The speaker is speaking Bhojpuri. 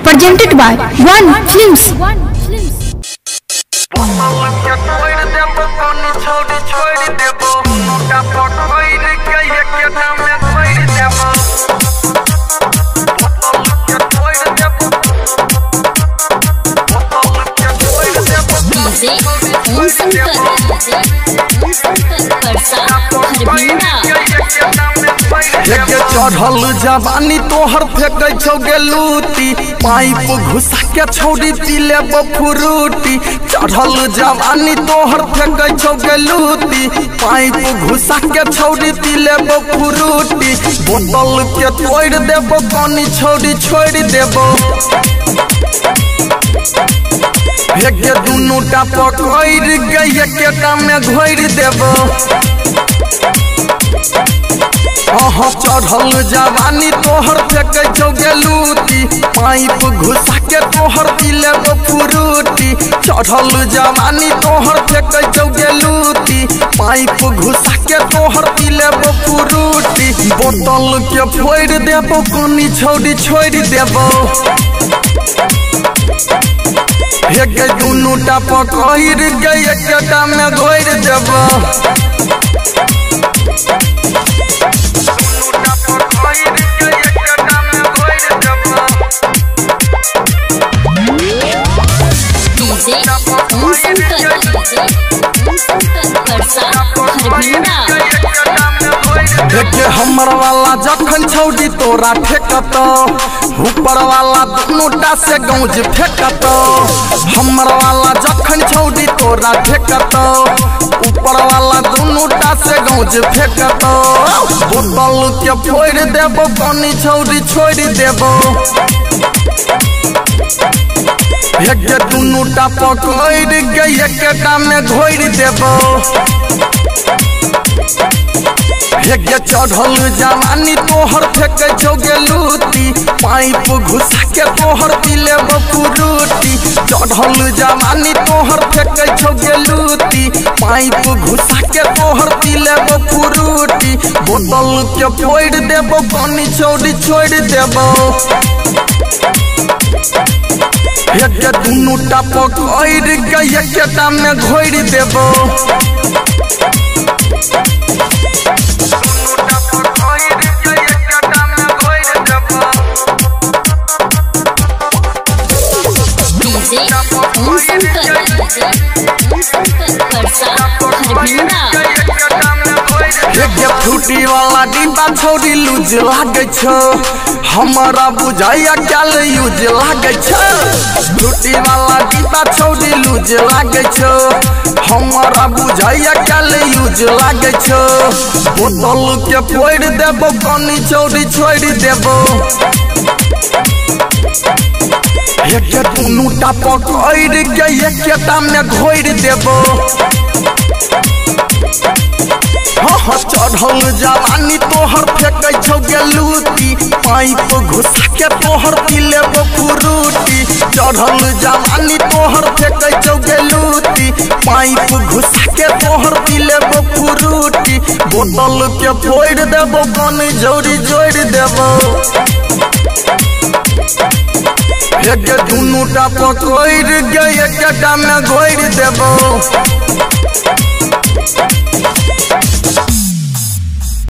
presented by One Films. चढ़ल जवानी तोहर फेंकै छौ गेलूती पाइप घुसा के छौड़ी पीले बफुरूटी। चढ़ल जवानी तोहर फेंकै छौ गेलूती पाइप घुसा के छौड़ी पीले बफुरूटी। बोतल के तोड़ देबो पानी छौड़ी छोड़ देबो हेगे दुनू टा पकड़ गई केटा में घोर देबो। चढ़ल जवानी तोहर फेंकै छौ गेलूती पाइप घुसा के तोहर पीले बफुरूटी। चढ़ल जवानी तोहर फेंकै छौ गेलूती पाइप घुसा के तोहर पीले बफुरूटी। बोतल के फोड़ देबो पानी छौड़ी छोड़ देबो हेगे दुनू टा पकड़ गई एकटा में घोर देबो। हमर वाला जखन छौड़ी तोरा ठेकत ऊपर वाला दुनूटा से गौज फेंकत। हमर वाला जखन छौड़ी तोरा ठेकत ऊपर वाला दुनूटा से गौज फेंकत। बोतल के फोड़ देबो पानी छौड़ी छोड़ देबो हेगे दुनूटा पकड़ गई एकटा में घोर देबो। हेगे चढ़ल जवानी तोहर फेंकै छौ गेलूती पाइप घुसा के तोहर पीले बफुरूटी। चढ़ल जवानी तोहर फेंकै छौ गेलूती पाइप घुसा के तोहर पीले बफुरूटी। बोतल के फोड़ देबो पानी छौड़ी छोड़ देबो हेगे दुनू टा पकड़ गई एकटा में घोर देबो। फ्रूटी वाला डिब्बा छौड़ी लूज लागे छो हमारा बुझाइया क्या यूज लागे छो। फ्रूटी वाला डिब्बा छौड़ी लूज लागे छो हमारा बुझाइया क्या यूज लागे छो। बोतल के फोड़ देबो पानी छौड़ी छोड़ देबो हेगे दुनू टा पकड़ गई एकटा में घोर देबो। चढ़ल जवानी तोहर फेंकै छौ गेलूती पाइप घुसा के तोहर पीले बफुरूटी। चढ़ल जवानी तोहर फेंकै छौ गेलूती पाइप घुसा के तोहर पीले बफुरूटी। बोतल के फोड़ देबो पानी झौड़ी जोड़ देबो हेगे दुनू टा पकड़ गई एकटा में घोर देबो।